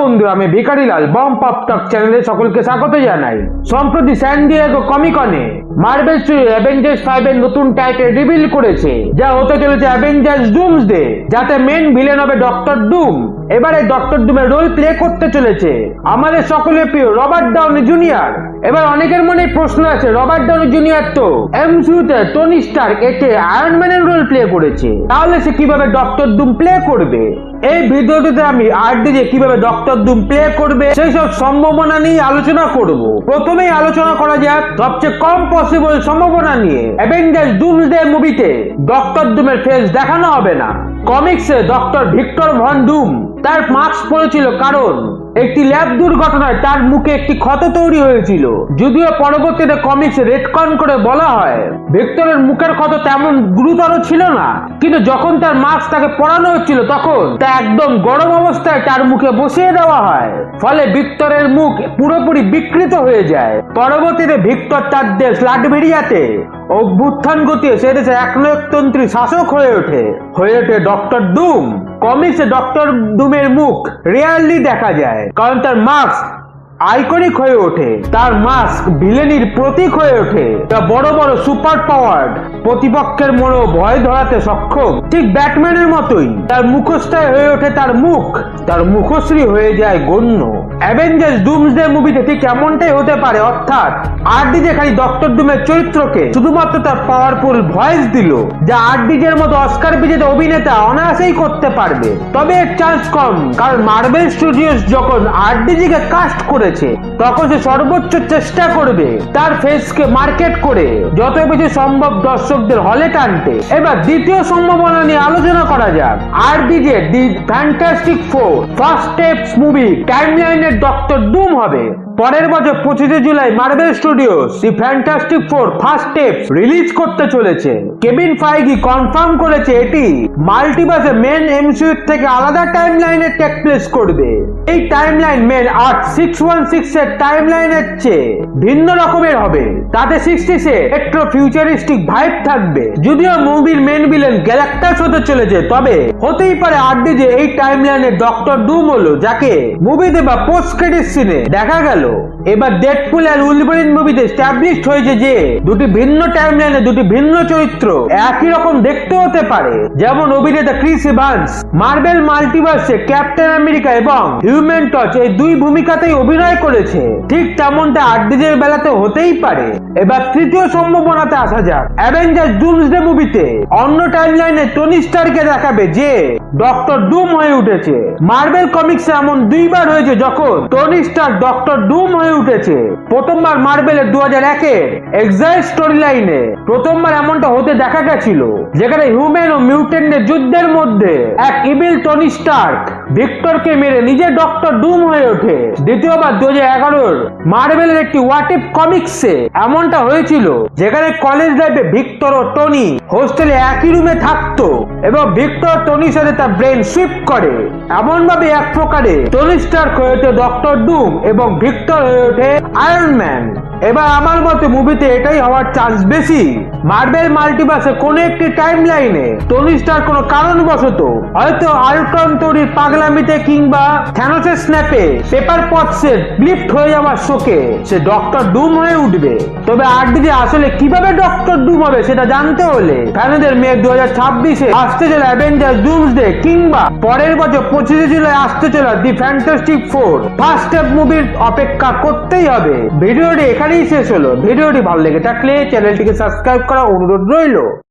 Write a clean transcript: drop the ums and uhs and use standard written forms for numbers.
বন্ধু, আমি ভিখারিলাল bomb pop টক চ্যানেলে সকলকে স্বাগত জানাই। সম্প্রতি স্যান ডিয়েগো কমিকনে মার্বেল স্টুডিও অ্যাভেঞ্জার্স 5 এর নতুন টাইটেল রিভিল করেছে, যা হতে চলেছে অ্যাভেঞ্জার্স ডুমসডে, যাতে মেন ভিলেন হবে ডক্টর ডুম। এবারে ডক্টর ডুমের রোল প্লে করতে চলেছে আমাদের সকলের প্রিয় রবার্ট ডাউনি জুনিয়র। এবার অনেকের মনে প্রশ্ন আছে, রবার্ট ডাউনি জুনিয়র তো এমসিইউতে টনি স্টার্ক এতে আয়রন ম্যানের রোল প্লে করেছে, তাহলে সে কিভাবে ডক্টর ডুম প্লে করবে? এই ভিডিওটিতে আমি আরডিজে কিভাবে ডক্টর ডুম প্লে করবে সেই সব সম্ভাবনা নিয়ে আলোচনা করব। প্রথমেই আলোচনা করা যাক সবচেয়ে কম পসিবল সম্ভাবনা নিয়ে। অ্যাভেঞ্জার্স ডুমসডে মুভিতে ডক্টর ডুমের ফেস দেখানো হবে না। কমিক্সে ডক্টর ভিক্টর ভন ডুম তার মাস্ক পরেছিল কারণ একটি ল্যাব দুর্ঘটনায় তার মুখে একটি ক্ষত তৈরি হয়েছিল। যদিও পরবর্তীতে কমিক্সে রেডকন করে বলা হয় ভিক্টরের মুখের ক্ষত তেমন গুরুতর ছিল না, কিন্তু যখন তার মাস্ক তাকে পরানো হচ্ছিল তখন তা একদম গরম অবস্থায় তার মুখে বসিয়ে দেওয়া হয়, ফলে ভিক্টরের মুখ পুরোপুরি বিকৃত হয়ে যায়। পরবর্তীতে ভিক্টর তার দেশ লাটভেরিয়াতে অভ্যুত্থান ঘটিয়ে সে দেশে একনায়কতন্ত্রী শাসক হয়ে ওঠে ডক্টর ডুম। কমিক্সে ডক্টর ডুমের মুখ রেয়ারলি দেখা যায় কারণ তার মাস্ক আইকনিক হয়ে ওঠে, তার মাস্ক ভিলেনির প্রতীক হয়ে ওঠে, তা বড় বড় সুপার পাওয়ার্ড প্রতিপক্ষের মনে ভয় ধরাতে সক্ষম। ঠিক ব্যাটম্যানের মতোই তার মুখোশটাই হয়ে ওঠে তার মুখ, তার মুখশ্রী হয়ে যায় গণ্য। অ্যাভেঞ্জার্স ডুমসডে মুভিতে ঠিক এমনটাই হতে পারে, অর্থাৎ আরডিজে খালি ডক্টর ডুমের চরিত্রকে শুধুমাত্র তার পাওয়ারফুল ভয়েস দিল, যা আরডিজের মতো অস্কার বিজেতা অভিনেতা অনায়াসেই করতে পারবে। তবে এর চান্স কম, কারণ মার্বেল স্টুডিওস যখন আরডিজিকে কাস্ট করে তখন সে সর্বোচ্চ চেষ্টা করবে তার ফেসকে মার্কেট করে যত বেশি সম্ভব দর্শকদের হলে টানতে। এবার দ্বিতীয় সম্ভাবনা নিয়ে আলোচনা করা যাক। RDJ the Fantastic Four First Steps movie টাইমলাইনের ডক্টর ডুম হবে। পরের বছর 25 July Marvel Studios the Fantastic Four First Steps release করতে চলেছে। কেভিন ফাইগি কনফার্ম করেছে এটি মাল্টিভার্সে মেন এমসিইউ থেকে আলাদা টাইমলাইনে টেক প্লেস করবে। এই টাইমলাইন মেন আর্ট 616 এর টাইমলাইনের চেয়ে ভিন্ন রকমের হবে, তাতে 60s এ একটু ফিউচারিস্টিক ভাইব থাকবে। যদিও মুভির মেন ভিলেন গ্যালাক্টাস হতে চলেছে, তবে হতেই পারে আরডিজে এই টাইমলাইনের ডক্টর ডুম হলো, যাকে মুভিতে বা পোস্ট ক্রেডিট সিনে দেখা গেল। এবার ডেডপুল আর উলভারিন মুভিতে এস্টাবলিশড হয়েছে যে দুটি ভিন্ন টাইমলাইনে দুটি ভিন্ন চরিত্র একই রকম দেখতে হতে পারে। যেমন অভিনেতা ক্রিস ইভান্স মার্বেল মাল্টিভার্সে ক্যাপ্টেন আমেরিকা এবং হিউম্যান টর্চ এই দুই ভূমিকাতেই অভিনয় করেছে, ঠিক তেমনটা আরডিজের বেলাতে হতেই পারে। এবার তৃতীয় সম্ভাবনাতে আসা যাক। অ্যাভেঞ্জার্স ডুমসডে মুভিতে অন্য টাইমলাইনে টনি স্টার্ককে দেখাবে যে ডক্টর ডুম হয়ে উঠেছে। মার্বেল কমিক্সে এমন দুইবার হয়েছে যখন টনি স্টার্ক ডক্টর ডুম হয়ে উঠেছে। প্রথমবার মার্বেলের 2001 এক্সাইল স্টোরি লাইনে প্রথমবার এমনটা হতে দেখা গেছিল, যেখানে হিউম্যান ও মিউটেন্টের যুদ্ধের মধ্যে এক ইভিল টনি স্টার্ক ভিক্টরকে মেরে নিজে ডক্টর ডুম হয়ে ওঠে। দ্বিতীয়বার 2011 মার্বেলের একটি হোয়াট ইফ কমিক্সে এমনটা হয়েছিল, যেখানে কলেজ লাইফে ভিক্টর ও টনি হোস্টেলে একই রুমে থাকতো এবং ভিক্টর টনির সাথে তার ব্রেন সুইপ করে। এমন ভাবে এক প্রকারে টনি স্টার্ক হয়ে ওঠে ডক্টর ডুম এবং ভিক্টর হয়ে ওঠে আয়রন ম্যান। এবার আমার মতে মুভিতে এটাই হওয়ার চান্স বেশি। মার্বেল মাল্টিভার্সে কোনো একটি টাইম লাইনে টনি স্টার কোনো কারণবশত হয়তো আল্ট্রন তৈরির পাগলামিতে কিংবা থ্যানোসের স্ন্যাপে পেপার পটসের লিফট হয়ে যাওয়ার শোকে সে ডক্টর ডুম হয়ে উঠবে। তবে আরডিজে আসলে কিভাবে ডক্টর ডুম হবে সেটা জানতে হলে ফ্যানেদের মে 2026-এ আসতে চলে অ্যাভেঞ্জার্স ডুমসডে কিংবা পরের বছর 25 জুলাই আসতে চলা দি ফ্যান্টাস্টিক ফোর ফার্স্ট স্টেপ মুভির অপেক্ষা করতেই হবে। ভিডিওটি এখানেই শেষ হলো। ভিডিওটি ভালো লেগে থাকলে চ্যানেলটিকে সাবস্ক্রাইব করা অনুরোধ রইল।